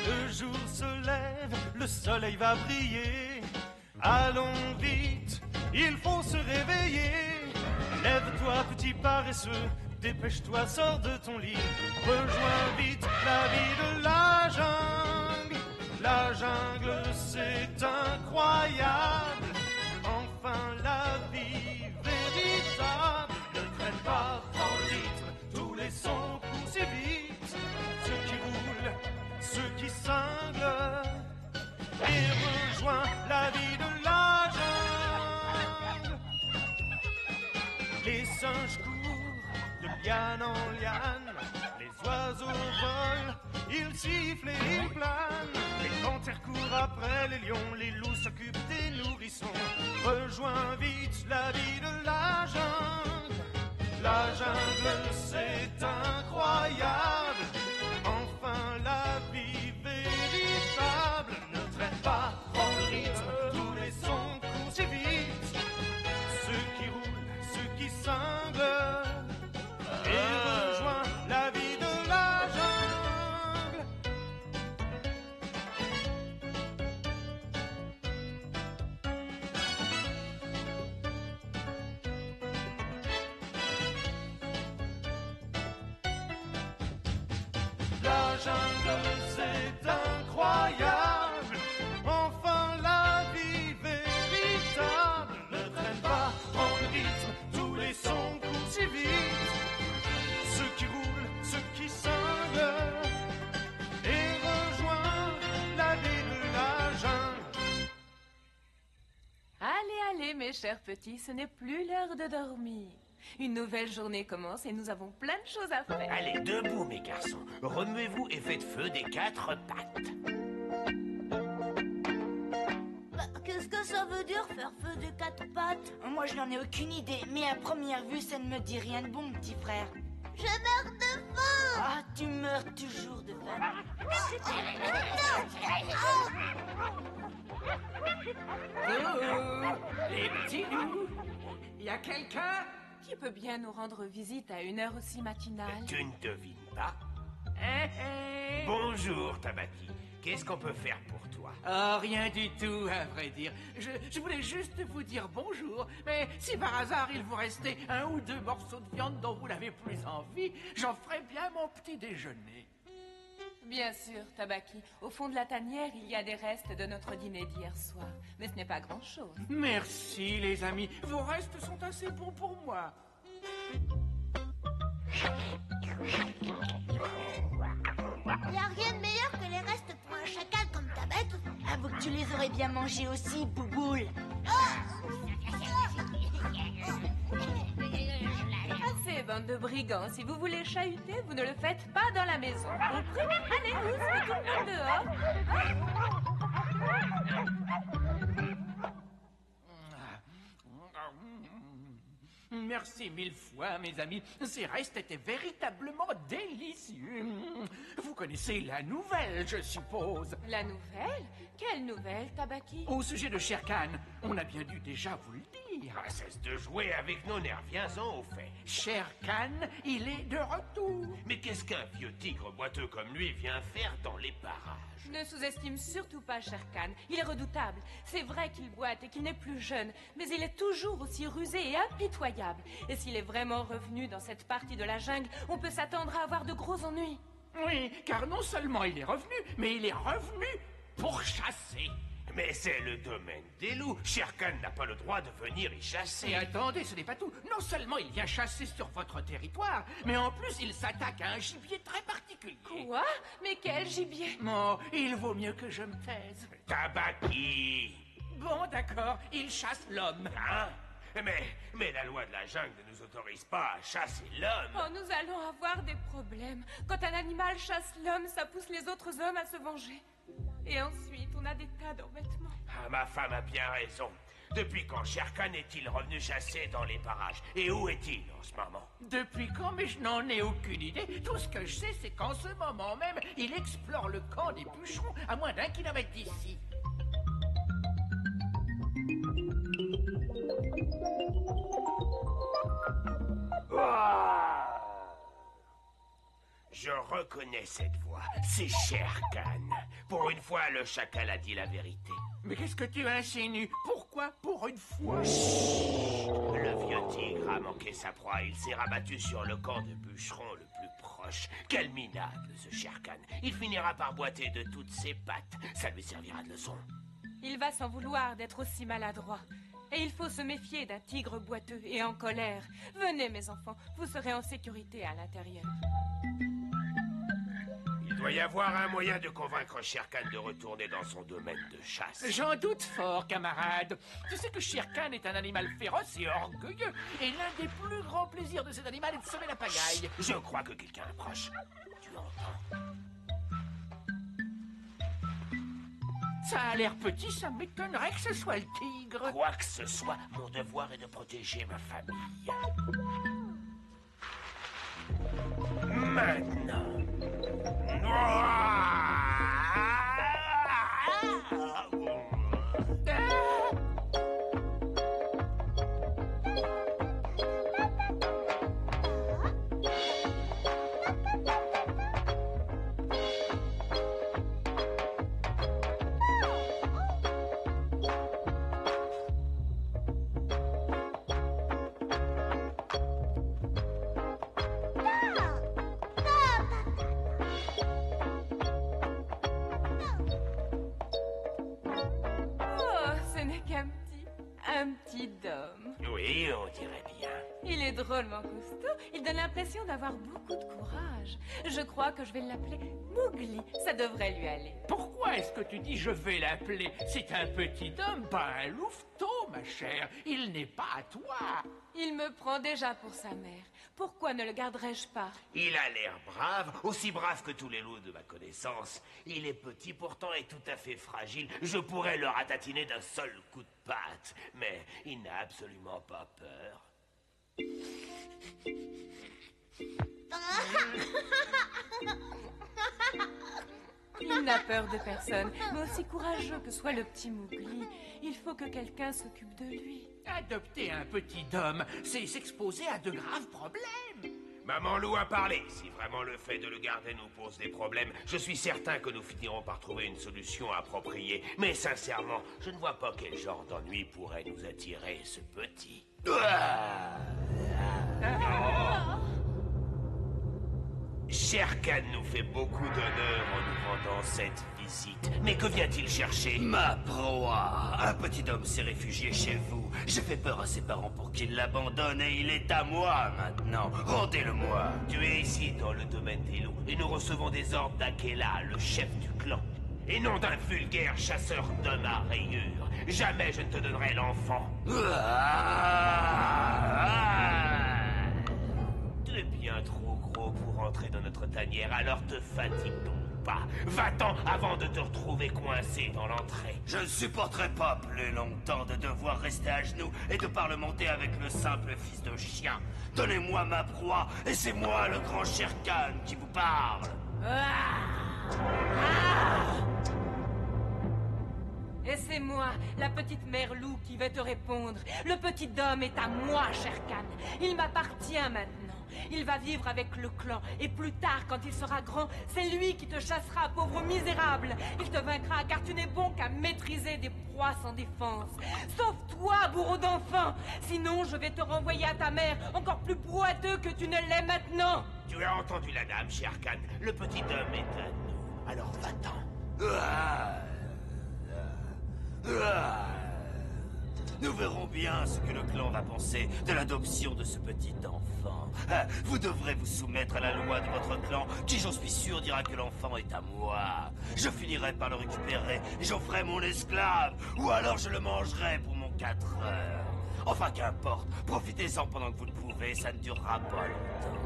Le jour se lève, le soleil va briller. Allons vite, il faut se réveiller. Lève-toi, petit paresseux, dépêche-toi, sors de ton lit. Rejoins vite la vie de la jungle. La jungle, c'est incroyable. Enfin, la vie véritable. Ne traîne pas dans le rythme, tous les sons courent si vite. Ceux qui roulent, ceux qui cinglent. Et rejoins la vie de la jungle. Les singes courent de liane en liane. Les oiseaux volent, ils sifflent et ils planent. Les panthères courent après les lions, les loups s'occupent des nourrissons. Rejoins vite la vie de la jungle. La jungle, c'est incroyable. Enfin, la vie véritable. Ne traîne pas dans le rythme, tous les sons courent si vite. Ceux qui roulent, ceux qui cinglent. Et rejoins la vie de la jungle. La jungle, c'est incroyable. Enfin, la vie véritable. Ne traîne pas en rythme, tous les sons courent si vite. Ceux qui roulent, ceux qui cinglent. Et rejoins la vie de la jungle. Allez, allez, mes chers petits, ce n'est plus l'heure de dormir. Une nouvelle journée commence et nous avons plein de choses à faire. Allez, debout, mes garçons. Remuez-vous et faites feu des 4 pattes. Qu'est-ce que ça veut dire faire feu des 4 pattes? Moi, je n'en ai aucune idée, mais à première vue, ça ne me dit rien de bon, petit frère. Je meurs de faim. Ah, tu meurs toujours de faim. Les petits loups, y a quelqu'un? Qui peut bien nous rendre visite à une heure aussi matinale? Tu ne devines pas? Eh. Bonjour, Tabaki. Qu'est-ce qu'on peut faire pour toi? Oh, rien du tout, à vrai dire. Je voulais juste vous dire bonjour, mais si par hasard il vous restait 1 ou 2 morceaux de viande dont vous n'avez plus envie, j'en ferais bien mon petit déjeuner. Bien sûr, Tabaki. Au fond de la tanière, il y a des restes de notre dîner d'hier soir. Mais ce n'est pas grand-chose. Merci, les amis. Vos restes sont assez bons pour moi. Il n'y a rien de meilleur que les restes pour un chacal comme ta bête. Avoue que tu les aurais bien mangés aussi, Bouboule. Assez, bande de brigands. Si vous voulez chahuter, vous ne le faites pas dans la maison. Compris? Allez, tous, et tout le monde dehors. Merci 1000 fois, mes amis. Ces restes étaient véritablement délicieux. Vous connaissez la nouvelle, je suppose. La nouvelle? Quelle nouvelle, Tabaki? Au sujet de Shere Khan, on a bien dû déjà vous le dire. Ah, cesse de jouer avec nos nerfs, viens-en au fait. Shere Khan, il est de retour. Mais qu'est-ce qu'un vieux tigre boiteux comme lui vient faire dans les parages? Ne sous-estime surtout pas Shere Khan. Il est redoutable. C'est vrai qu'il boite et qu'il n'est plus jeune, mais il est toujours aussi rusé et impitoyable. Et s'il est vraiment revenu dans cette partie de la jungle, on peut s'attendre à avoir de gros ennuis. Oui, car non seulement il est revenu, mais il est revenu pour chasser. Mais c'est le domaine des loups. Shere Khan n'a pas le droit de venir y chasser. Et attendez, ce n'est pas tout. Non seulement il vient chasser sur votre territoire, mais en plus il s'attaque à un gibier très particulier. Quoi? Mais quel gibier? Oh, il vaut mieux que je me taise. Tabaki! Bon, d'accord, il chasse l'homme. Hein? Mais la loi de la jungle ne nous autorise pas à chasser l'homme. Oh, nous allons avoir des problèmes. Quand un animal chasse l'homme, ça pousse les autres hommes à se venger. Et ensuite, on a des tas d'embêtements. Ah, ma femme a bien raison. Depuis quand Shere Khan est-il revenu chasser dans les parages? Et où est-il en ce moment? Depuis quand? Mais je n'en ai aucune idée. Tout ce que je sais, c'est qu'en ce moment même, il explore le camp des bûcherons à moins d'1 kilomètre d'ici. Je reconnais cette voix. C'est Shere Khan. Pour une fois, le chacal a dit la vérité. Mais qu'est-ce que tu insinues? Pourquoi pour une fois? Le vieux tigre a manqué sa proie. Il s'est rabattu sur le camp de bûcheron le plus proche. Quel minable, ce Shere Khan. Il finira par boiter de toutes ses pattes. Ça lui servira de leçon. Il va s'en vouloir d'être aussi maladroit. Et il faut se méfier d'un tigre boiteux et en colère. Venez, mes enfants, vous serez en sécurité à l'intérieur. Il doit y avoir un moyen de convaincre Shere Khan de retourner dans son domaine de chasse. J'en doute fort, camarade. Tu sais que Shere Khan est un animal féroce et orgueilleux. Et l'un des plus grands plaisirs de cet animal est de semer la pagaille. Je crois que quelqu'un approche. Tu entends? Ça a l'air petit, ça m'étonnerait que ce soit le tigre. Quoi que ce soit, mon devoir est de protéger ma famille. Maintenant. Un petit dôme. Oui, on dirait bien. Il est drôlement costaud. Il donne l'impression d'avoir beaucoup de courage. Je crois que je vais l'appeler Mowgli. Ça devrait lui aller. Pourquoi est-ce que tu dis je vais l'appeler? C'est un petit homme, pas un louveteau, ma chère. Il n'est pas à toi. Il me prend déjà pour sa mère. Pourquoi ne le garderais-je pas? Il a l'air brave, aussi brave que tous les loups de ma connaissance. Il est petit pourtant et tout à fait fragile. Je pourrais le ratatiner d'un seul coup de patte. Mais il n'a absolument pas peur. Il n'a peur de personne, mais aussi courageux que soit le petit Mowgli, il faut que quelqu'un s'occupe de lui. Adopter un petit homme, c'est s'exposer à de graves problèmes. Maman Loup a parlé. Si vraiment le fait de le garder nous pose des problèmes, je suis certain que nous finirons par trouver une solution appropriée. Mais sincèrement, je ne vois pas quel genre d'ennui pourrait nous attirer ce petit. Shere Khan nous fait beaucoup d'honneur en nous rendant cette visite. Mais que vient-il chercher? Ma proie! Un petit homme s'est réfugié chez vous. J'ai fait peur à ses parents pour qu'ils l'abandonnent et il est à moi maintenant. Rendez-le-moi. Tu es ici dans le domaine des loups et nous recevons des ordres d'Akela, le chef du clan. Et non d'un vulgaire chasseur d'hommes à rayures. Jamais je ne te donnerai l'enfant. Tu es bien trop gros pour entrer dans notre tanière, alors te fatigue donc pas. Va-t'en avant de te retrouver coincé dans l'entrée. Je ne supporterai pas plus longtemps de devoir rester à genoux et de parlementer avec le simple fils de chien. Donnez-moi ma proie et c'est moi le grand Shere Khan qui vous parle. Et c'est moi, la petite mère loup, qui vais te répondre. Le petit homme est à moi, Shere Khan. Il m'appartient maintenant. Il va vivre avec le clan. Et plus tard, quand il sera grand, c'est lui qui te chassera, pauvre misérable. Il te vaincra, car tu n'es bon qu'à maîtriser des proies sans défense. Sauf toi, bourreau d'enfant. Sinon, je vais te renvoyer à ta mère, encore plus boiteux que tu ne l'es maintenant. Tu as entendu la dame, Shere Khan. Le petit homme est à nous. Alors va-t'en. Nous verrons bien ce que le clan va penser de l'adoption de ce petit enfant. Vous devrez vous soumettre à la loi de votre clan, qui, j'en suis sûr, dira que l'enfant est à moi. Je finirai par le récupérer et j'en ferai mon esclave, ou alors je le mangerai pour mon 4 heures. Enfin, qu'importe, profitez-en pendant que vous le pouvez, ça ne durera pas longtemps.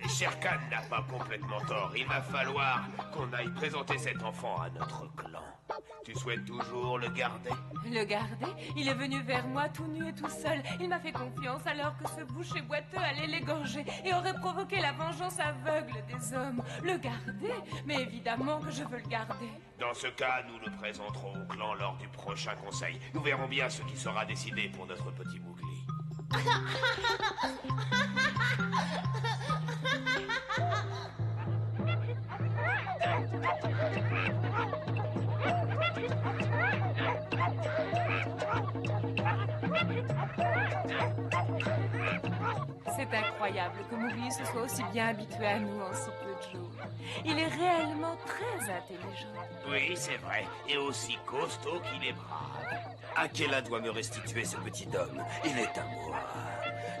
Shere Khan n'a pas complètement tort. Il va falloir qu'on aille présenter cet enfant à notre clan. Tu souhaites toujours le garder? Le garder? Il est venu vers moi tout nu et tout seul. Il m'a fait confiance alors que ce boucher boiteux allait l'égorger et aurait provoqué la vengeance aveugle des hommes. Le garder? Mais évidemment que je veux le garder. Dans ce cas, nous le présenterons au clan lors du prochain conseil. Nous verrons bien ce qui sera décidé pour notre petit Mowgli. C'est incroyable que Mowgli se soit aussi bien habitué à nous en si peu de jours. Il est réellement très intelligent. Oui, c'est vrai. Et aussi costaud qu'il est brave. Akela doit me restituer ce petit homme. Il est à moi.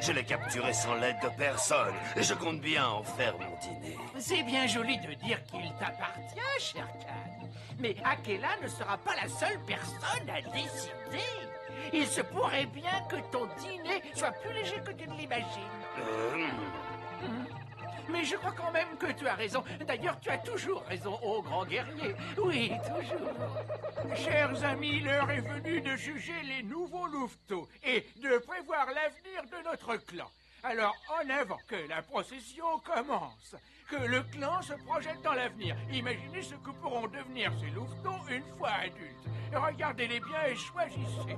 Je l'ai capturé sans l'aide de personne. Et je compte bien en faire mon dîner. C'est bien joli de dire qu'il t'appartient, Shere Khan. Mais Akela ne sera pas la seule personne à décider. Il se pourrait bien que ton dîner soit plus léger que tu ne l'imagines. Mais je crois quand même que tu as raison. D'ailleurs, tu as toujours raison, ô grand guerrier. Oui, toujours. Chers amis, l'heure est venue de juger les nouveaux louveteaux et de prévoir l'avenir de notre clan. Alors, en avant, que la procession commence. Que le clan se projette dans l'avenir. Imaginez ce que pourront devenir ces louveteaux une fois adultes. Regardez-les bien et choisissez.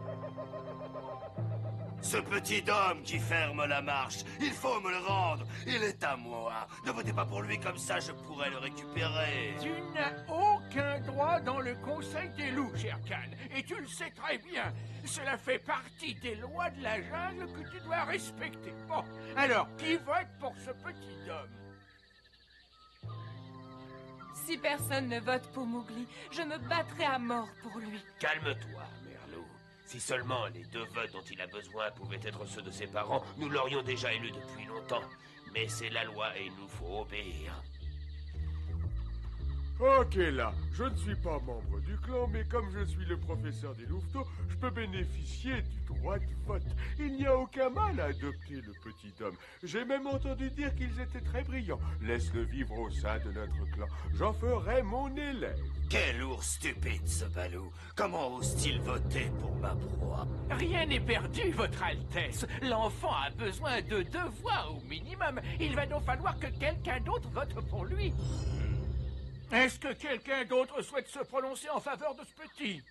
Ce petit homme qui ferme la marche, il faut me le rendre. Il est à moi. Ne votez pas pour lui, comme ça je pourrais le récupérer. Tu n'as aucun droit dans le Conseil des loups, Shere Khan. Et tu le sais très bien. Cela fait partie des lois de la jungle que tu dois respecter. Bon, alors, qui vote pour ce petit homme? Si personne ne vote pour Mowgli, je me battrai à mort pour lui. Calme-toi, Merlot. Si seulement les 2 votes dont il a besoin pouvaient être ceux de ses parents, nous l'aurions déjà élu depuis longtemps. Mais c'est la loi et il nous faut obéir. Ok, là, je ne suis pas membre du clan, mais comme je suis le professeur des louveteaux, je peux bénéficier du droit de vote. Il n'y a aucun mal à adopter le petit homme. J'ai même entendu dire qu'ils étaient très brillants. Laisse-le vivre au sein de notre clan. J'en ferai mon élève. Quel ours stupide, ce Balou. Comment ose-t-il voter pour ma proie? Rien n'est perdu, Votre Altesse. L'enfant a besoin de 2 voix au minimum. Il va donc falloir que quelqu'un d'autre vote pour lui. Est-ce que quelqu'un d'autre souhaite se prononcer en faveur de ce petit?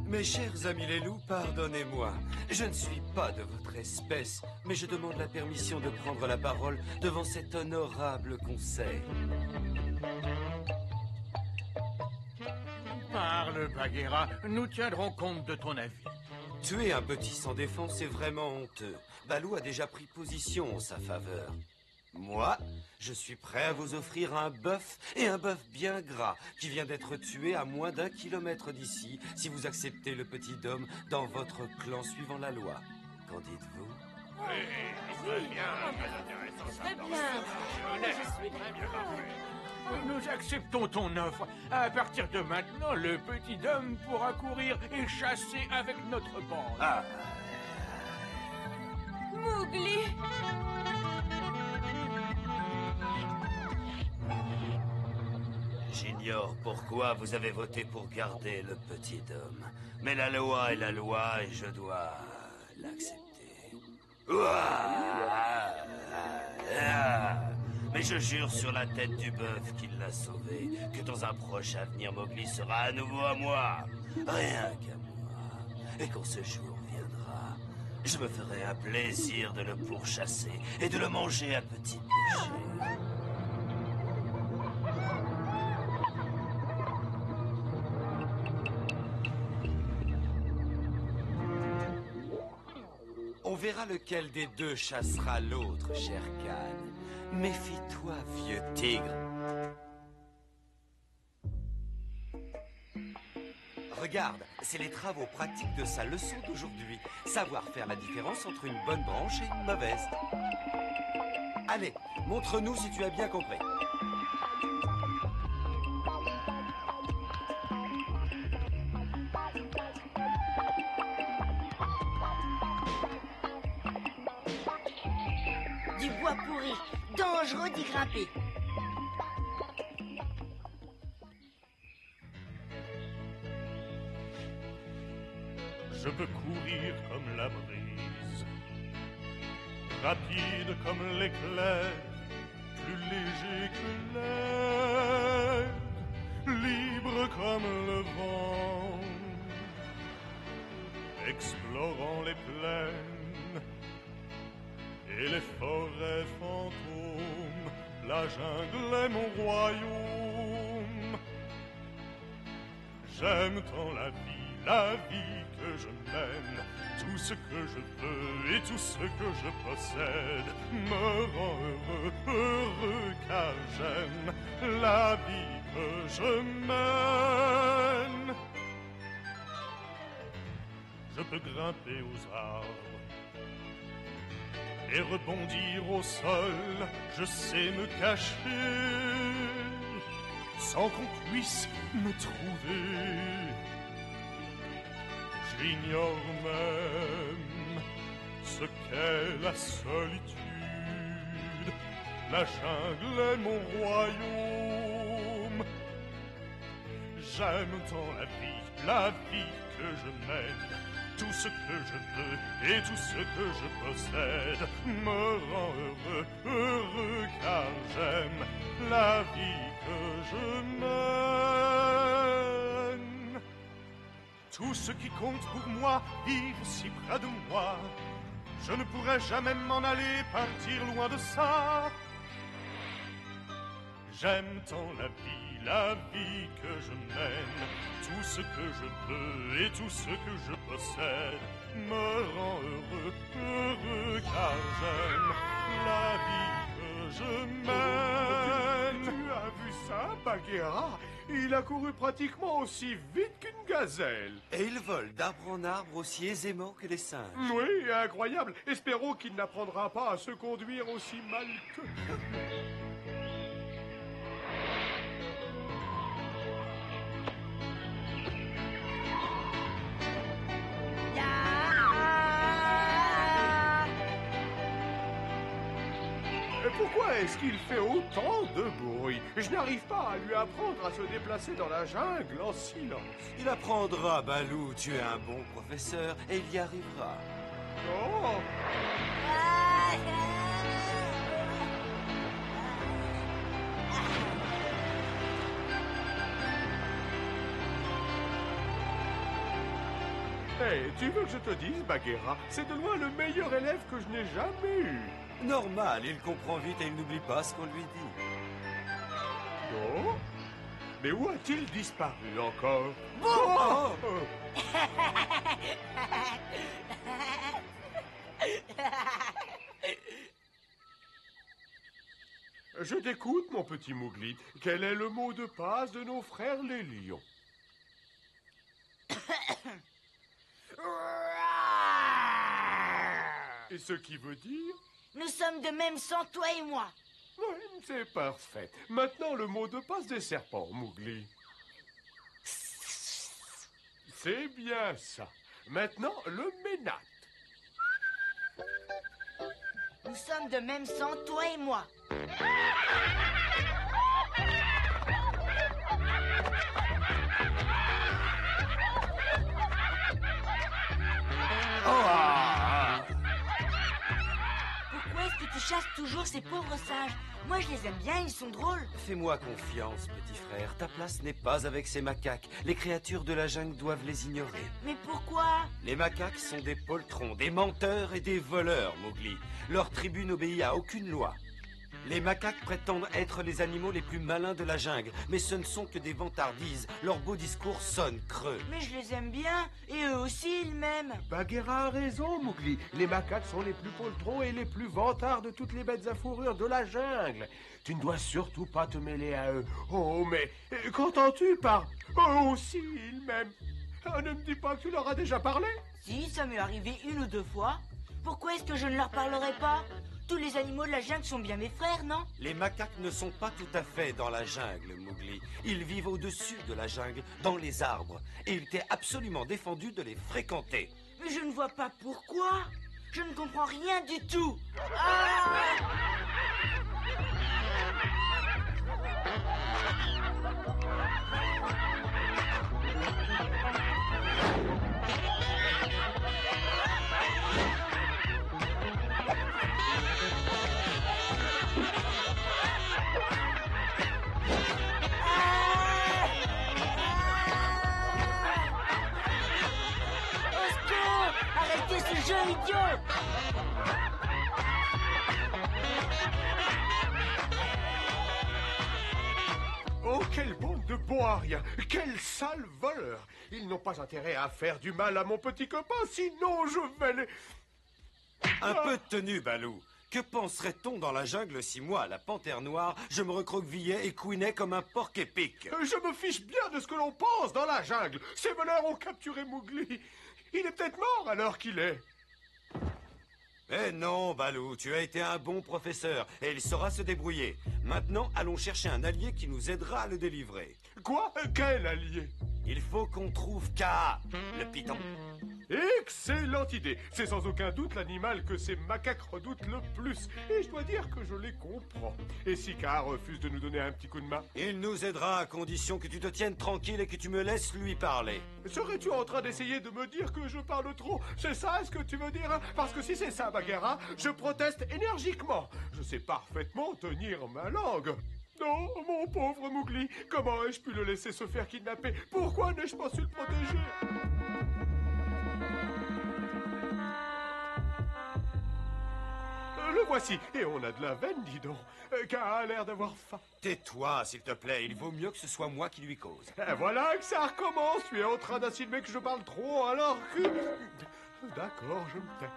Mes chers amis les loups, pardonnez-moi. Je ne suis pas de votre espèce, mais je demande la permission de prendre la parole devant cet honorable conseil. Parle, Bagheera. Nous tiendrons compte de ton avis. Tuer un petit sans défense est vraiment honteux. Balou a déjà pris position en sa faveur. Moi, je suis prêt à vous offrir un bœuf, et un bœuf bien gras, qui vient d'être tué à moins d'1 kilomètre d'ici, si vous acceptez le petit Dom dans votre clan suivant la loi. Qu'en dites-vous? Très bien. Nous acceptons ton offre. À partir de maintenant, le petit homme pourra courir et chasser avec notre bande. Ah, Mowgli! j'ignore pourquoi vous avez voté pour garder le petit homme. Mais la loi est la loi et je dois l'accepter. Ouah! Mais je jure sur la tête du bœuf qui l'a sauvé que dans un proche avenir, Mowgli sera à nouveau à moi. Rien qu'à moi. Et quand ce jour viendra, je me ferai un plaisir de le pourchasser et de le manger à petits péchés. On verra lequel des 2 chassera l'autre, Shere Khan. Méfie-toi, vieux tigre. Regarde, c'est les travaux pratiques de sa leçon d'aujourd'hui. Savoir faire la différence entre une bonne branche et une mauvaise. Allez, montre-nous si tu as bien compris. du bois pourri. Dangereux d'y grimper. Je peux courir comme la brise, rapide comme l'éclair, plus léger que l'air, libre comme le vent, explorant les plaines et les forêts fantômes. La jungle est mon royaume. J'aime tant la vie que je mène. Tout ce que je veux et tout ce que je possède me rend heureux, heureux car j'aime la vie que je mène. Je peux grimper aux arbres et rebondir au sol, je sais me cacher sans qu'on puisse me trouver. J'ignore même ce qu'est la solitude. La jungle est mon royaume. J'aime tant la vie que je mène. Tout ce que je veux et tout ce que je possède me rend heureux, heureux car j'aime la vie que je mène. Tout ce qui compte pour moi, vivre si près de moi. Je ne pourrais jamais m'en aller, partir loin de ça. J'aime tant la vie que je mène. Tout ce que je veux et tout ce que je possède me rend heureux, heureux car j'aime la vie que je mène. Tu as vu ça, Bagheera? Il a couru pratiquement aussi vite qu'une gazelle. Et il vole d'arbre en arbre aussi aisément que les singes. Oui, incroyable. Espérons qu'il n'apprendra pas à se conduire aussi mal que... Pourquoi est-ce qu'il fait autant de bruit? Je n'arrive pas à lui apprendre à se déplacer dans la jungle en silence. Il apprendra, Balou, tu es un bon professeur et il y arrivera. Oh! Hey, tu veux que je te dise, Bagheera, c'est de loin le meilleur élève que je n'ai jamais eu. Normal, il comprend vite et il n'oublie pas ce qu'on lui dit. Non? Mais où a-t-il disparu encore? Oh! Je t'écoute, mon petit Mowgli. Quel est le mot de passe de nos frères les lions? Et ce qui veut dire? Nous sommes de même sang, toi et moi. Oui, c'est parfait. Maintenant, le mot de passe des serpents, Mowgli. C'est bien ça. Maintenant, le ménat. Nous sommes de même sang, toi et moi. Pourquoi est-ce que tu chasses toujours ces pauvres singes? Moi, je les aime bien, ils sont drôles. Fais-moi confiance, petit frère. Ta place n'est pas avec ces macaques. Les créatures de la jungle doivent les ignorer. Mais pourquoi? Les macaques sont des poltrons, des menteurs et des voleurs, Mowgli. Leur tribu n'obéit à aucune loi. Les macaques prétendent être les animaux les plus malins de la jungle, mais ce ne sont que des vantardises. Leurs beaux discours sonnent creux. Mais je les aime bien, et eux aussi, ils m'aiment. Bagheera a raison, Mowgli. Les macaques sont les plus poltrons et les plus vantards de toutes les bêtes à fourrure de la jungle. Tu ne dois surtout pas te mêler à eux. Oh, mais qu'entends-tu par « eux aussi, ils m'aiment » Ne me dis pas que tu leur as déjà parlé. Si, ça m'est arrivé 1 ou 2 fois. Pourquoi est-ce que je ne leur parlerai pas? Tous les animaux de la jungle sont bien mes frères, non? Les macaques ne sont pas tout à fait dans la jungle, Mowgli. Ils vivent au-dessus de la jungle, dans les arbres. Et il t'est absolument défendu de les fréquenter. Mais je ne vois pas pourquoi. Je ne comprends rien du tout. Ah! bons à rien. Quels sales voleurs. Ils n'ont pas intérêt à faire du mal à mon petit copain, sinon je vais les... Un peu de tenue, Balou. Que penserait-on dans la jungle si moi, la panthère noire, je me recroquevillais et couinais comme un porc épic? Je me fiche bien de ce que l'on pense dans la jungle. Ces voleurs ont capturé Mowgli. Il est peut-être mort alors qu'il est. Eh non, Balou, tu as été un bon professeur et il saura se débrouiller. Maintenant, allons chercher un allié qui nous aidera à le délivrer. Quoi? Quel allié? Il faut qu'on trouve Kaa, le python. Excellente idée. C'est sans aucun doute l'animal que ces macaques redoutent le plus. Et je dois dire que je les comprends. Et si Kaa refuse de nous donner un petit coup de main? Il nous aidera à condition que tu te tiennes tranquille et que tu me laisses lui parler. Serais-tu en train d'essayer de me dire que je parle trop? C'est ça ce que tu veux dire? Parce que si c'est ça, Bagheera, je proteste énergiquement. Je sais parfaitement tenir ma langue. Non, mon pauvre Mowgli, comment ai-je pu le laisser se faire kidnapper? Pourquoi n'ai-je pas su le protéger? Le voici, et on a de la veine, dis donc. Kaa a l'air d'avoir faim. Tais-toi, s'il te plaît, il vaut mieux que ce soit moi qui lui cause. Et voilà que ça recommence. Tu es en train d'insinuer que je parle trop alors que... D'accord, je me tais.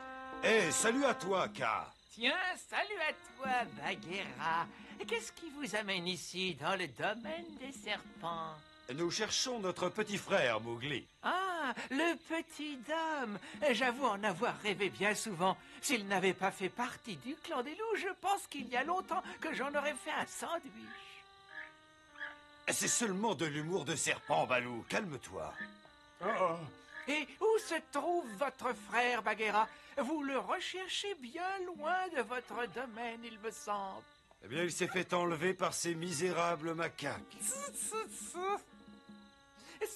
Eh, salut à toi, Kaa. Tiens, salut à toi, Bagheera. Qu'est-ce qui vous amène ici, dans le domaine des serpents? Nous cherchons notre petit frère, Mowgli. Ah, le petit Dom. J'avoue en avoir rêvé bien souvent. S'il n'avait pas fait partie du clan des loups, je pense qu'il y a longtemps que j'en aurais fait un sandwich. C'est seulement de l'humour de serpent, Balou. Calme-toi. Oh. Et où se trouve votre frère, Bagheera? Vous le recherchez bien loin de votre domaine, il me semble. Eh bien, il s'est fait enlever par ces misérables macaques.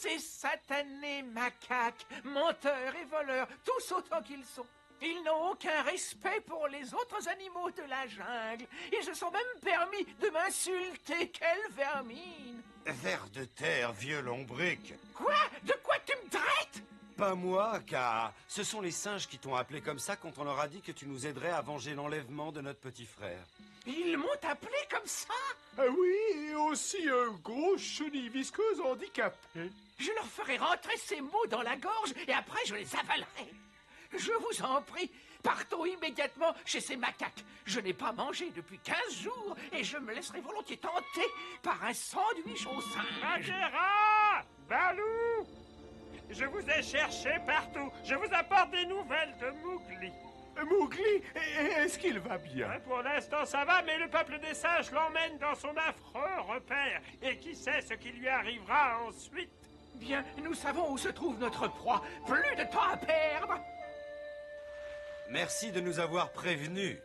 Ces satanés macaques, menteurs et voleurs, tous autant qu'ils sont. Ils n'ont aucun respect pour les autres animaux de la jungle. Ils se sont même permis de m'insulter. Quelle vermine! Vers de terre, vieux lombric. Quoi? De quoi tu me traites? Pas moi, Kaa. Ce sont les singes qui t'ont appelé comme ça quand on leur a dit que tu nous aiderais à venger l'enlèvement de notre petit frère. Ils m'ont appelé comme ça? Oui, et aussi grosse chenille visqueuse handicapée. Je leur ferai rentrer ces mots dans la gorge et après je les avalerai. Je vous en prie, partons immédiatement chez ces macaques. Je n'ai pas mangé depuis 15 jours et je me laisserai volontiers tenter par un sandwich au singe. Bagheera! Balou! Je vous ai cherché partout. Je vous apporte des nouvelles de Mowgli. Mowgli, est-ce qu'il va bien? Pour l'instant, ça va, mais le peuple des singes l'emmène dans son affreux repère. Et qui sait ce qui lui arrivera ensuite? Bien, nous savons où se trouve notre proie. Plus de temps à perdre. Merci de nous avoir prévenus.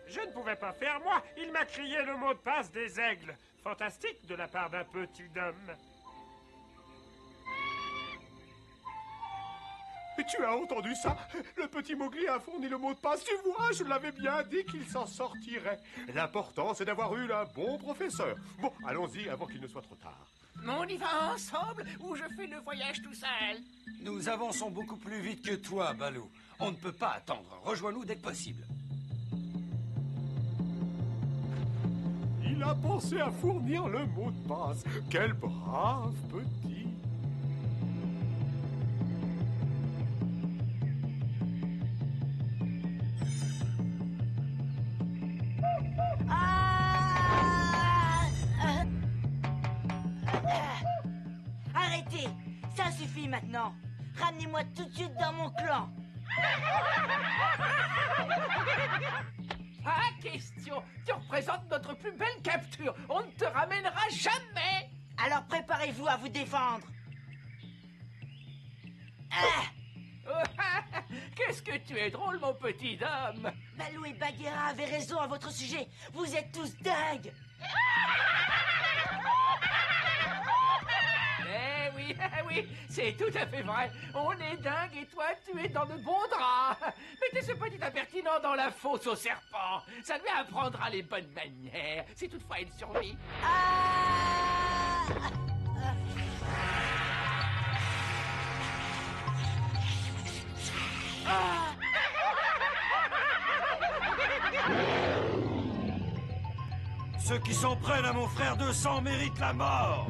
Je ne pouvais pas faire, moi. Il m'a crié le mot de passe des aigles. Fantastique de la part d'un petit homme. Tu as entendu ça? Le petit Mowgli a fourni le mot de passe. Tu vois, je l'avais bien dit qu'il s'en sortirait. L'important, c'est d'avoir eu un bon professeur. Bon, allons-y avant qu'il ne soit trop tard. On y va ensemble ou je fais le voyage tout seul? Nous avançons beaucoup plus vite que toi, Balou. On ne peut pas attendre. Rejoins-nous dès que possible. Il a pensé à fournir le mot de passe. Quel brave petit. Arrêtez! Ça suffit maintenant! Ramenez-moi tout de suite dans mon clan! Pas question! Tu représentes notre plus belle capture! On ne te ramènera jamais! Alors préparez-vous à vous défendre! Qu'est-ce que tu es drôle, mon petit homme! Balou et Bagheera avaient raison à votre sujet! Vous êtes tous dingues! Eh oui, c'est tout à fait vrai. On est dingue et toi, tu es dans de bons draps. Mettez ce petit impertinent dans la fosse au serpent. Ça lui apprendra les bonnes manières, si toutefois il survit. Ceux qui s'en prennent à mon frère de sang méritent la mort.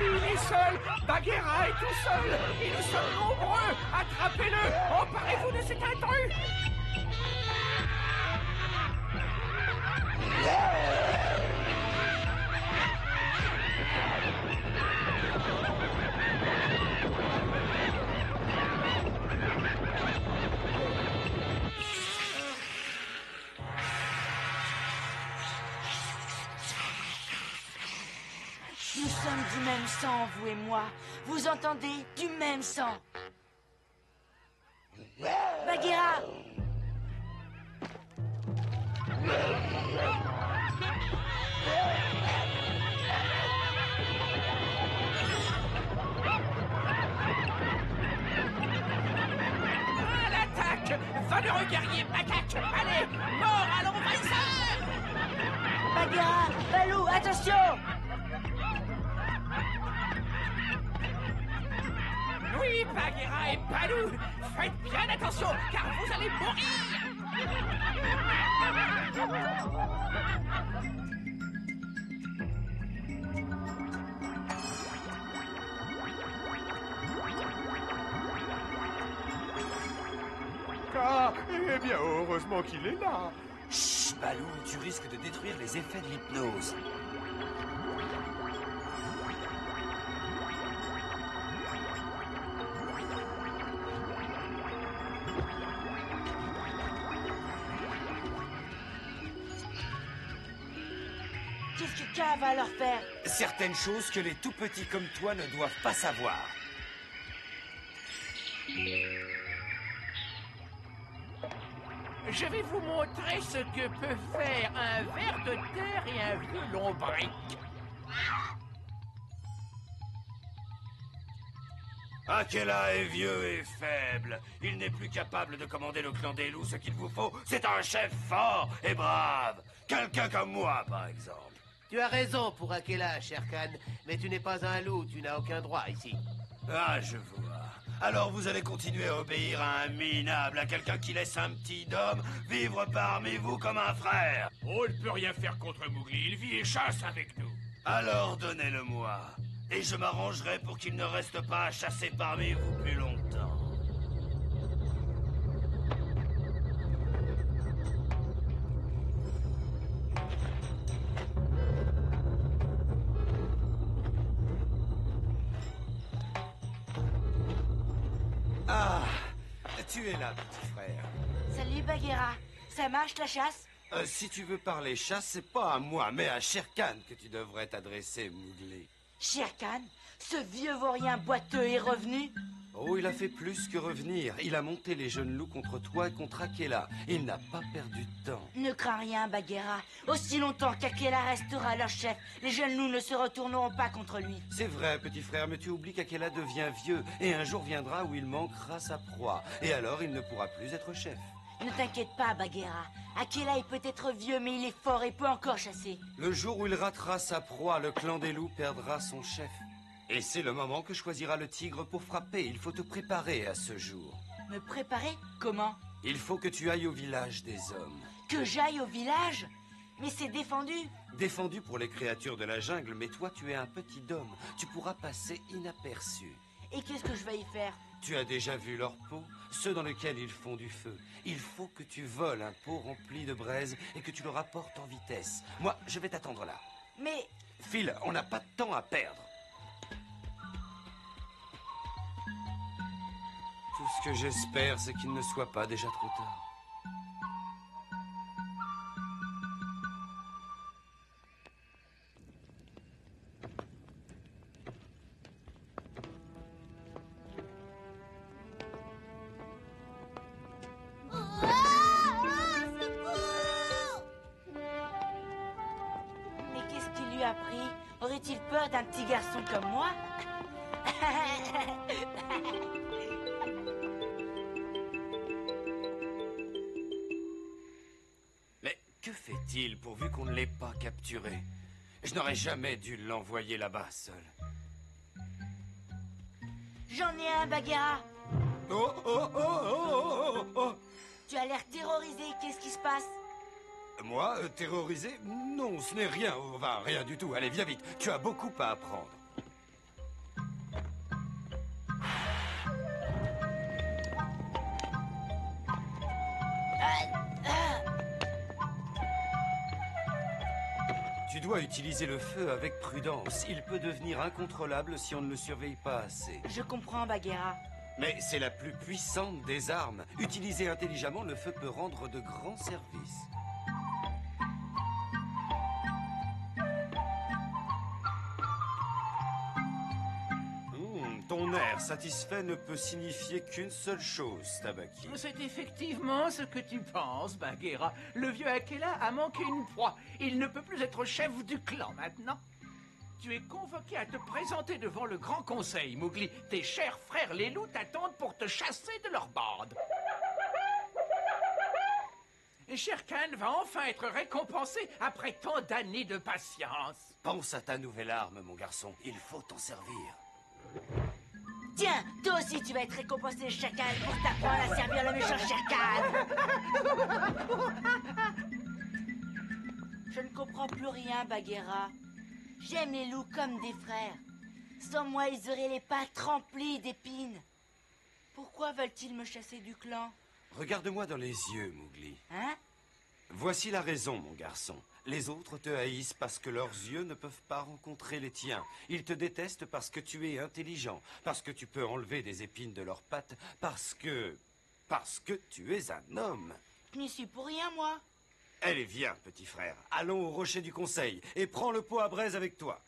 Il est seul. Bagheera est tout seul. Et nous sommes nombreux. Attrapez-le. Emparez-vous de cet intrus. Nous sommes du même sang, vous et moi. Vous entendez? Du même sang. Bagheera! À l'attaque. Valeureux guerrier macaque. Allez, mort à l'envahisseur. Bagheera! Baloo, attention! Oui, Bagheera et Baloo, faites bien attention, car vous allez mourir. Ah, eh bien, heureusement qu'il est là. Chut, Balou, tu risques de détruire les effets de l'hypnose. Qu'est-ce que K va leur faire? Certaines choses que les tout petits comme toi ne doivent pas savoir. Je vais vous montrer ce que peut faire un ver de terre et un vieux lombric. Akela est vieux et faible. Il n'est plus capable de commander le clan des loups. Ce qu'il vous faut, c'est un chef fort et brave. Quelqu'un comme moi, par exemple. Tu as raison pour Akela, Shere Khan, mais tu n'es pas un loup, tu n'as aucun droit ici. Ah, je vois. Alors vous allez continuer à obéir à un minable, à quelqu'un qui laisse un petit homme vivre parmi vous comme un frère. On ne peut rien faire contre Mowgli, il vit et chasse avec nous. Alors donnez-le-moi, et je m'arrangerai pour qu'il ne reste pas à chasser parmi vous plus longtemps. Ah, tu es là, petit frère. Salut Bagheera. Ça marche la chasse? Si tu veux parler chasse, c'est pas à moi, mais à Shere Khan que tu devrais t'adresser, Mowgli. Shere Khan, ce vieux vaurien boiteux est revenu? Oh, il a fait plus que revenir. Il a monté les jeunes loups contre toi et contre Akela. Il n'a pas perdu de temps. Ne crains rien, Bagheera. Aussi longtemps qu'Akela restera leur chef, les jeunes loups ne se retourneront pas contre lui. C'est vrai, petit frère, mais tu oublies qu'Akela devient vieux. Et un jour viendra où il manquera sa proie. Et alors, il ne pourra plus être chef. Ne t'inquiète pas, Bagheera. Akela est peut-être vieux, mais il est fort et peut encore chasser. Le jour où il ratera sa proie, le clan des loups perdra son chef. Et c'est le moment que choisira le tigre pour frapper. Il faut te préparer à ce jour. Me préparer? Comment? Il faut que tu ailles au village des hommes. Que j'aille au village? Mais c'est défendu. Défendu pour les créatures de la jungle, mais toi tu es un petit homme. Tu pourras passer inaperçu. Et qu'est-ce que je vais y faire? Tu as déjà vu leurs pots, ceux dans lesquels ils font du feu. Il faut que tu voles un pot rempli de braise et que tu le rapportes en vitesse. Moi, je vais t'attendre là. Mais... File, on n'a pas de temps à perdre. Tout ce que j'espère, c'est qu'il ne soit pas déjà trop tard. Mais qu'est-ce qui lui a pris? Aurait-il peur d'un petit garçon comme moi? Mais que fait-il pourvu qu'on ne l'ait pas capturé? Je n'aurais jamais dû l'envoyer là-bas seul. J'en ai un, Bagheera. Oh, oh, oh, oh, oh, oh. Tu as l'air terrorisé, qu'est-ce qui se passe? Moi, terrorisé? Non, ce n'est rien, enfin, rien du tout. Allez, viens vite, tu as beaucoup à apprendre. Tu dois utiliser le feu avec prudence. Il peut devenir incontrôlable si on ne le surveille pas assez. Je comprends, Bagheera. Mais c'est la plus puissante des armes. Utilisé intelligemment, le feu peut rendre de grands services. Ton air satisfait ne peut signifier qu'une seule chose, Tabaki. C'est effectivement ce que tu penses, Bagheera. Le vieux Akela a manqué une proie. Il ne peut plus être chef du clan maintenant. Tu es convoqué à te présenter devant le Grand Conseil, Mowgli. Tes chers frères les loups t'attendent pour te chasser de leur bande. Et Shere Khan va enfin être récompensé après tant d'années de patience. Pense à ta nouvelle arme, mon garçon. Il faut t'en servir. Tiens, toi aussi tu vas être récompensé, chacal, pour t'apprendre à servir le méchant Shere Khan. Je ne comprends plus rien, Bagheera. J'aime les loups comme des frères. Sans moi, ils auraient les pattes remplies d'épines. Pourquoi veulent-ils me chasser du clan? Regarde-moi dans les yeux, Mowgli. Hein? Voici la raison, mon garçon. Les autres te haïssent parce que leurs yeux ne peuvent pas rencontrer les tiens. Ils te détestent parce que tu es intelligent, parce que tu peux enlever des épines de leurs pattes, parce que tu es un homme. Je n'y suis pour rien, moi. Allez, viens, petit frère. Allons au rocher du conseil et prends le pot à braise avec toi.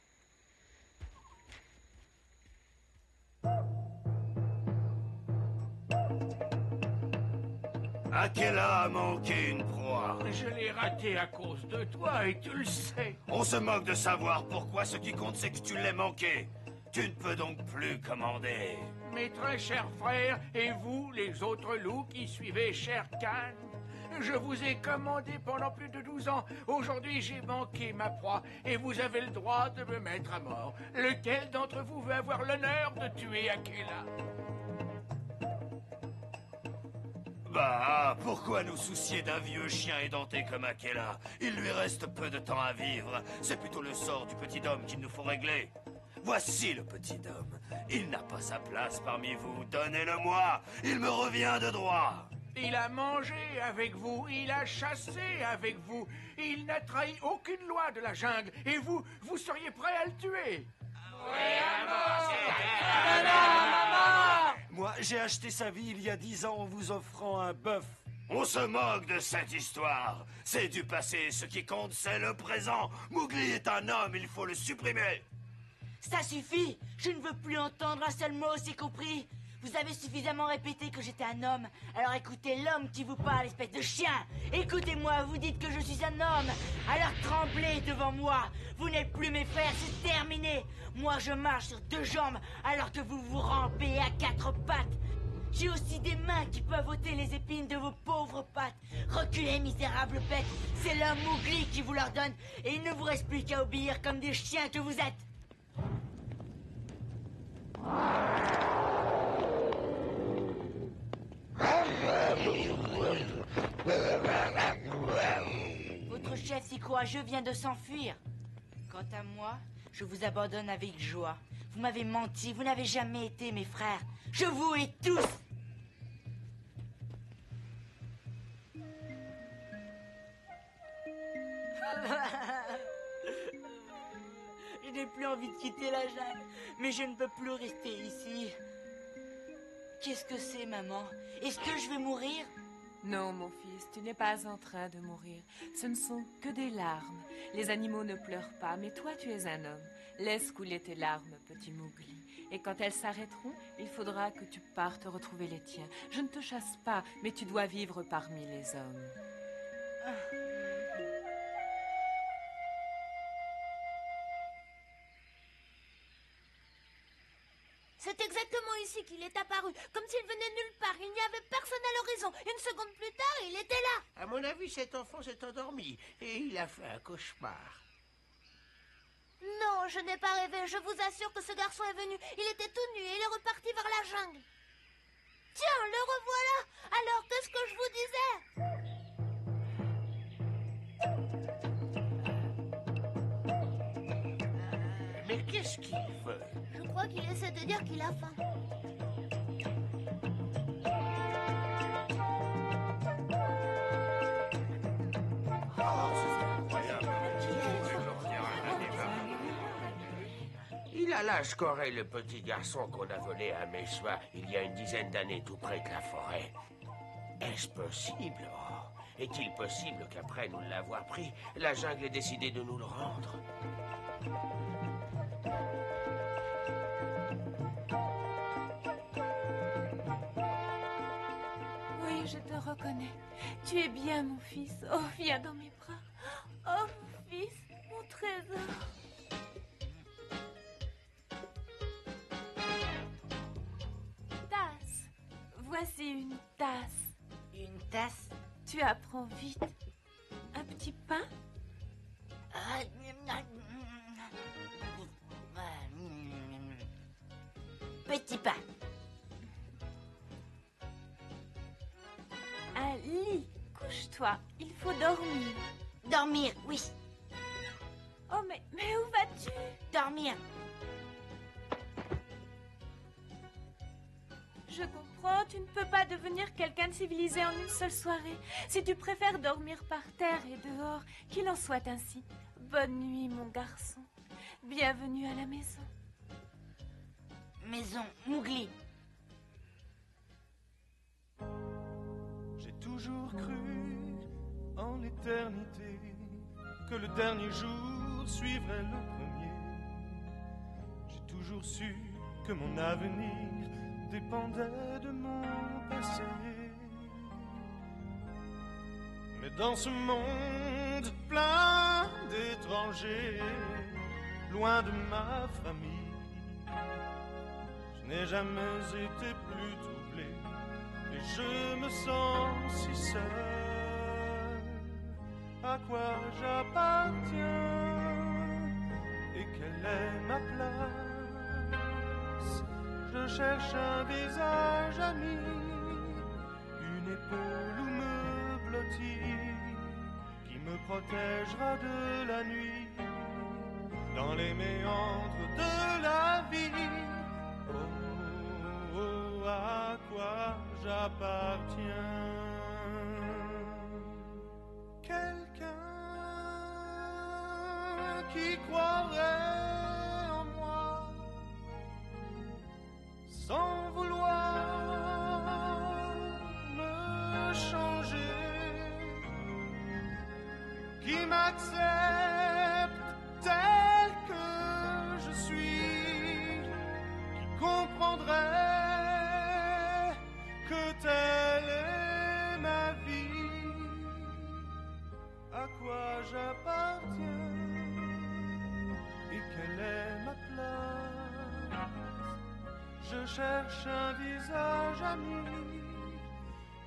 Akela a manqué une proie. Je l'ai raté à cause de toi et tu le sais. On se moque de savoir pourquoi. Ce qui compte, c'est que tu l'aies manqué. Tu ne peux donc plus commander. Mes très chers frères, et vous, les autres loups qui suivez Shere Khan, je vous ai commandé pendant plus de 12 ans. Aujourd'hui, j'ai manqué ma proie et vous avez le droit de me mettre à mort. Lequel d'entre vous veut avoir l'honneur de tuer Akela? Bah, pourquoi nous soucier d'un vieux chien édenté comme Akela? Il lui reste peu de temps à vivre. C'est plutôt le sort du petit homme qu'il nous faut régler. Voici le petit homme. Il n'a pas sa place parmi vous. Donnez-le-moi. Il me revient de droit. Il a mangé avec vous, il a chassé avec vous, il n'a trahi aucune loi de la jungle, et vous seriez prêt à le tuer? Oui, à mort, Moi, j'ai acheté sa vie il y a 10 ans en vous offrant un bœuf. On se moque de cette histoire. C'est du passé. Ce qui compte, c'est le présent. Mowgli est un homme, il faut le supprimer. Ça suffit. Je ne veux plus entendre un seul mot, c'est compris? Vous avez suffisamment répété que j'étais un homme. Alors écoutez l'homme qui vous parle, espèce de chien. Écoutez-moi, vous dites que je suis un homme. Alors tremblez devant moi. Vous n'êtes plus mes frères, c'est terminé. Moi, je marche sur 2 jambes, alors que vous vous rampez à 4 pattes. J'ai aussi des mains qui peuvent ôter les épines de vos pauvres pattes. Reculez, misérables bêtes. C'est l'homme Mowgli qui vous leur donne. Et il ne vous reste plus qu'à obéir comme des chiens que vous êtes. Votre chef si courageux vient de s'enfuir. Quant à moi, je vous abandonne avec joie. Vous m'avez menti, vous n'avez jamais été mes frères. Je vous hais tous. Je n'ai plus envie de quitter la jungle, mais je ne peux plus rester ici. Qu'est-ce que c'est, maman? Est-ce que je vais mourir? Non, mon fils, tu n'es pas en train de mourir. Ce ne sont que des larmes. Les animaux ne pleurent pas, mais toi, tu es un homme. Laisse couler tes larmes, petit Mowgli. Et quand elles s'arrêteront, il faudra que tu partes retrouver les tiens. Je ne te chasse pas, mais tu dois vivre parmi les hommes. C'est exactement ici qu'il est apparu, comme s'il venait nulle part. Il n'y avait personne à l'horizon. Une seconde plus tard, il était là. À mon avis, cet enfant s'est endormi et il a fait un cauchemar. Non, je n'ai pas rêvé. Je vous assure que ce garçon est venu. Il était tout nu et il est reparti vers la jungle. Tiens, le revoilà. Alors, qu'est-ce que je vous disais? Mais qu'est-ce qu'il veut? Je crois qu'il essaie de dire qu'il a faim. Il a l'âge qu'aurait le petit garçon qu'on a volé à Meshwa il y a une dizaine d'années tout près de la forêt. Est-ce possible? Oh, est-il possible qu'après nous l'avoir pris, la jungle ait décidé de nous le rendre? Oui, je te reconnais. Tu es bien mon fils. Oh, viens dans mes bras. Oh, mon fils, mon trésor. Tasse. Voici une tasse. Une tasse? Tu apprends vite. Un petit pain? Petit pain. Un lit. Couche-toi. Il faut dormir. Dormir, oui. Oh, mais où vas-tu? Dormir. Je comprends, tu ne peux pas devenir quelqu'un de civilisé en une seule soirée. Si tu préfères dormir par terre et dehors, qu'il en soit ainsi. Bonne nuit, mon garçon. Bienvenue à la maison. Maison Mowgli. J'ai toujours cru en l'éternité, que le dernier jour suivrait le premier. J'ai toujours su que mon avenir dépendait de mon passé. Mais dans ce monde plein d'étrangers, loin de ma famille, je n'ai jamais été plus troublé et je me sens si seul. À quoi j'appartiens et quelle est ma place? Je cherche un visage ami, une épaule où me blottir, qui me protégera de la nuit, dans les méandres de la vie. Oh, oh, à quoi j'appartiens? Quelqu'un qui croirait en moi, sans vouloir me changer, qui m'accepte tel que je suis, qui comprendrait que telle est ma vie. À quoi j'appartiens et quelle est ma place? Je cherche un visage ami,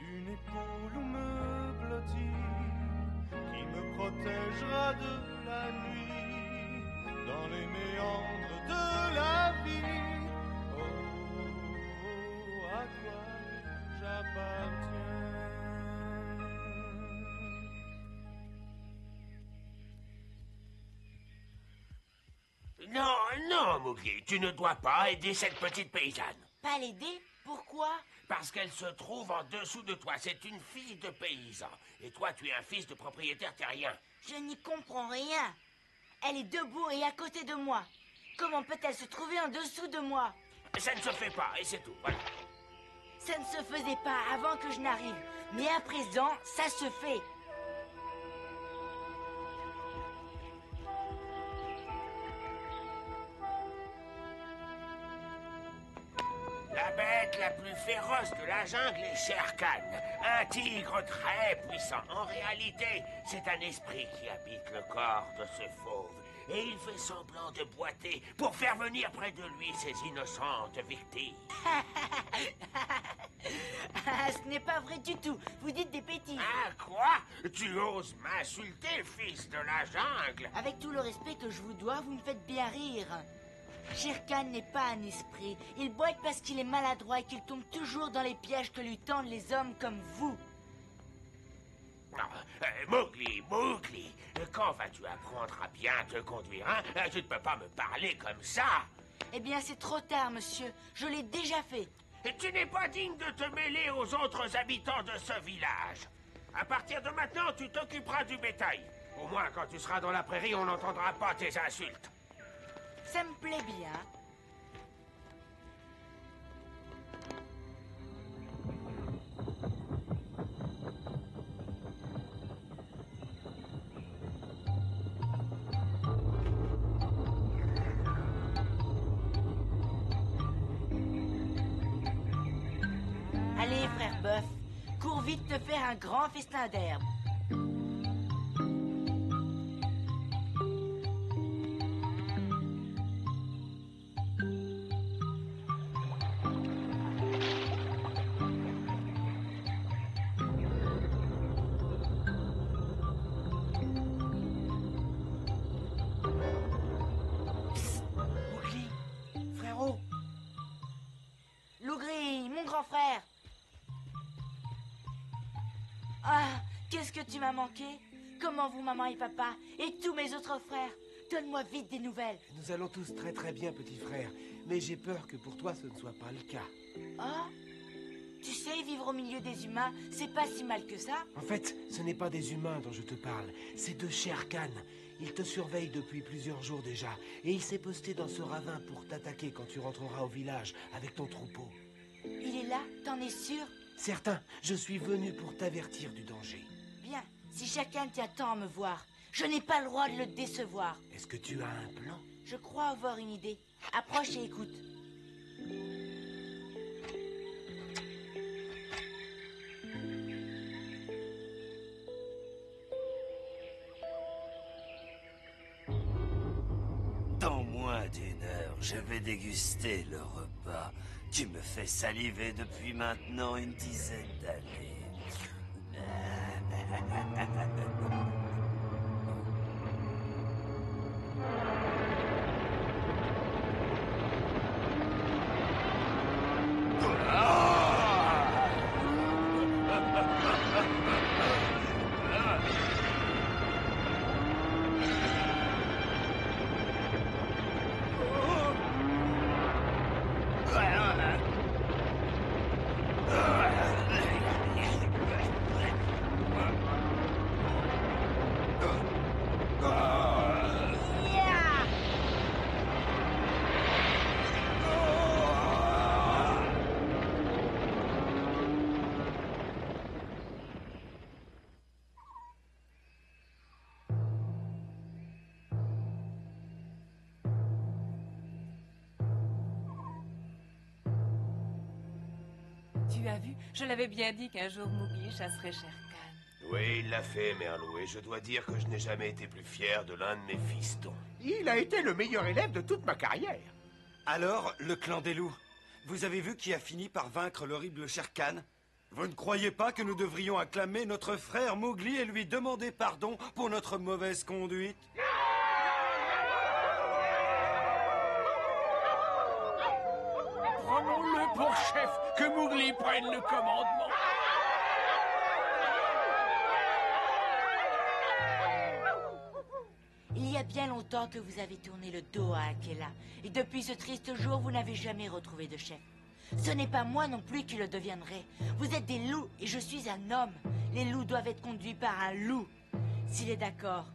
une épaule où me blottir, qui me protégera de la nuit, dans les méandres de la vie. Oh, à quoi j'appartiens? Non, non, Mowgli, tu ne dois pas aider cette petite paysanne. Pas l'aider? Pourquoi? Parce qu'elle se trouve en dessous de toi. C'est une fille de paysan. Et toi, tu es un fils de propriétaire terrien. Je n'y comprends rien. Elle est debout et à côté de moi. Comment peut-elle se trouver en dessous de moi? Ça ne se fait pas, et c'est tout, voilà. Ça ne se faisait pas avant que je n'arrive. Mais à présent, ça se fait. La bête la plus féroce de la jungle est Shere Khan, un tigre très puissant. En réalité, c'est un esprit qui habite le corps de ce fauve. Et il fait semblant de boiter pour faire venir près de lui ses innocentes victimes. Ce n'est pas vrai du tout. Vous dites des bêtises. Ah, quoi? Tu oses m'insulter, fils de la jungle? Avec tout le respect que je vous dois, vous me faites bien rire. Shere Khan n'est pas un esprit. Il boite parce qu'il est maladroit et qu'il tombe toujours dans les pièges que lui tendent les hommes comme vous. Mowgli, quand vas-tu apprendre à bien te conduire, hein? Tu ne peux pas me parler comme ça. Eh bien, c'est trop tard, monsieur. Je l'ai déjà fait. Et tu n'es pas digne de te mêler aux autres habitants de ce village. À partir de maintenant, tu t'occuperas du bétail. Au moins, quand tu seras dans la prairie, on n'entendra pas tes insultes. Ça me plaît bien. Allez, frère Bœuf, cours vite te faire un grand festin d'herbe. Mowgli, frérot. Lougri, mon grand frère. Ah, qu'est-ce que tu m'as manqué? Comment vont maman et papa? Et tous mes autres frères? Donne-moi vite des nouvelles. Nous allons tous très très bien, petit frère. Mais j'ai peur que pour toi, ce ne soit pas le cas. Ah, tu sais, vivre au milieu des humains, c'est pas si mal que ça. En fait, ce n'est pas des humains dont je te parle. C'est de Shere Khan. Il te surveille depuis plusieurs jours déjà. Et il s'est posté dans ce ravin pour t'attaquer quand tu rentreras au village avec ton troupeau. Il est là, t'en es sûr? Certain, je suis venu pour t'avertir du danger. Bien, si chacun tient tant à me voir, je n'ai pas le droit de le décevoir. Est-ce que tu as un plan? Je crois avoir une idée. Approche et écoute. Dans moins d'une heure, je vais déguster le repas. Tu me fais saliver depuis maintenant une dizaine d'années. Tu as vu? Je l'avais bien dit qu'un jour Mowgli chasserait Shere Khan. Oui, il l'a fait, Merlou, et je dois dire que je n'ai jamais été plus fier de l'un de mes fistons. Il a été le meilleur élève de toute ma carrière. Alors, le clan des loups, vous avez vu qui a fini par vaincre l'horrible Shere Khan? Vous ne croyez pas que nous devrions acclamer notre frère Mowgli et lui demander pardon pour notre mauvaise conduite? Prenons-le pour chef, que Mowgli prenne le commandement. Il y a bien longtemps que vous avez tourné le dos à Akela. Et depuis ce triste jour, vous n'avez jamais retrouvé de chef. Ce n'est pas moi non plus qui le deviendrai. Vous êtes des loups et je suis un homme. Les loups doivent être conduits par un loup. S'il est d'accord,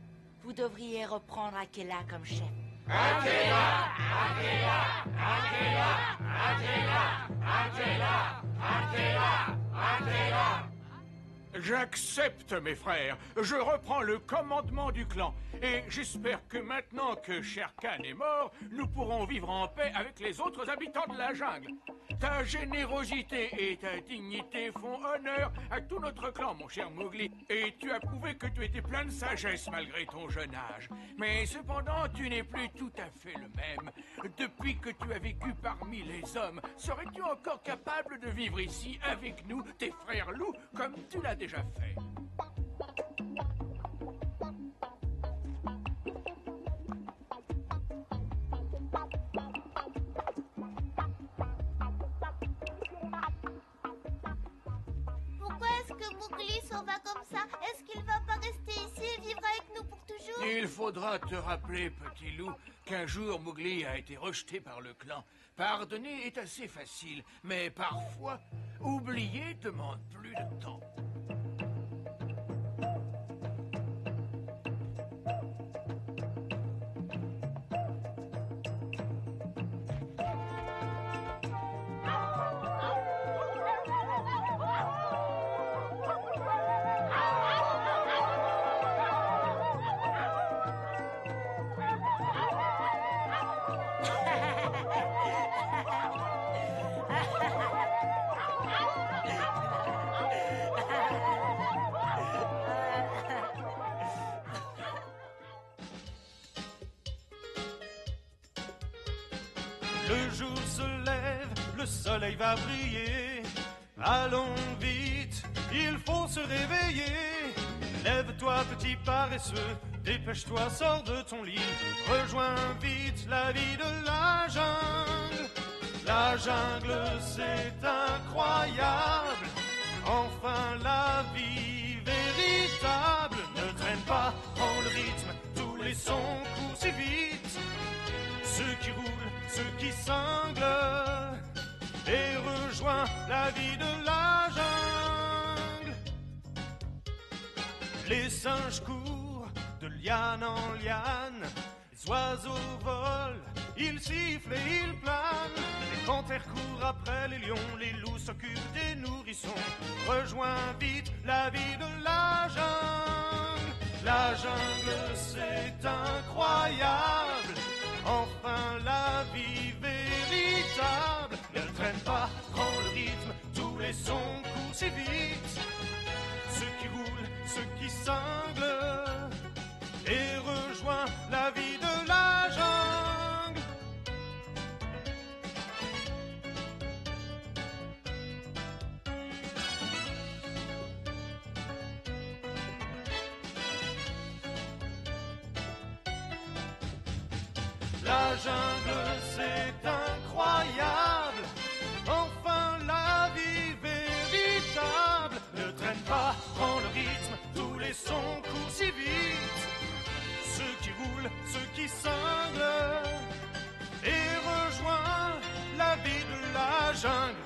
vous devriez reprendre Akela comme chef. Akela! Akela! Akela! Akela! Akela! Akela! Akela! J'accepte, mes frères. Je reprends le commandement du clan. Et j'espère que maintenant que Shere Khan est mort, nous pourrons vivre en paix avec les autres habitants de la jungle. Ta générosité et ta dignité font honneur à tout notre clan, mon cher Mowgli. Et tu as prouvé que tu étais plein de sagesse malgré ton jeune âge. Mais cependant, tu n'es plus tout à fait le même. Depuis que tu as vécu parmi les hommes, serais-tu encore capable de vivre ici avec nous, tes frères loups, comme tu l'as déjà fait? s'en va comme ça, est-ce qu'il va pas rester ici et vivre avec nous pour toujours? Il faudra te rappeler, petit loup, qu'un jour Mowgli a été rejeté par le clan. Pardonner est assez facile, mais parfois, oublier demande plus de temps. Le jour se lève, le soleil va briller. Allons vite, il faut se réveiller. Lève-toi, petit paresseux, dépêche-toi, sors de ton lit. Rejoins vite la vie de la jungle. La jungle, c'est incroyable. Enfin, la vie véritable. Ne traîne pas, prends le rythme, tous les sons courent si vite. Ceux qui roulent, ceux qui cinglent, et rejoins la vie de la jungle. Les singes courent de liane en liane, les oiseaux volent, ils sifflent et ils planent. Les panthères courent après les lions, les loups s'occupent des nourrissons. Rejoins vite la vie de la jungle. La jungle, c'est incroyable. Enfin la vie véritable. Ne traîne pas, prends le rythme, tous les sons courent si vite. Ceux qui roulent, ceux qui cinglent, et rejoins la vie de la jungle. La jungle, c'est incroyable. Enfin, la vie véritable. Ne traîne pas, prends le rythme, tous les sons courent si vite. Ceux qui roulent, ceux qui cinglent, et rejoins la vie de la jungle.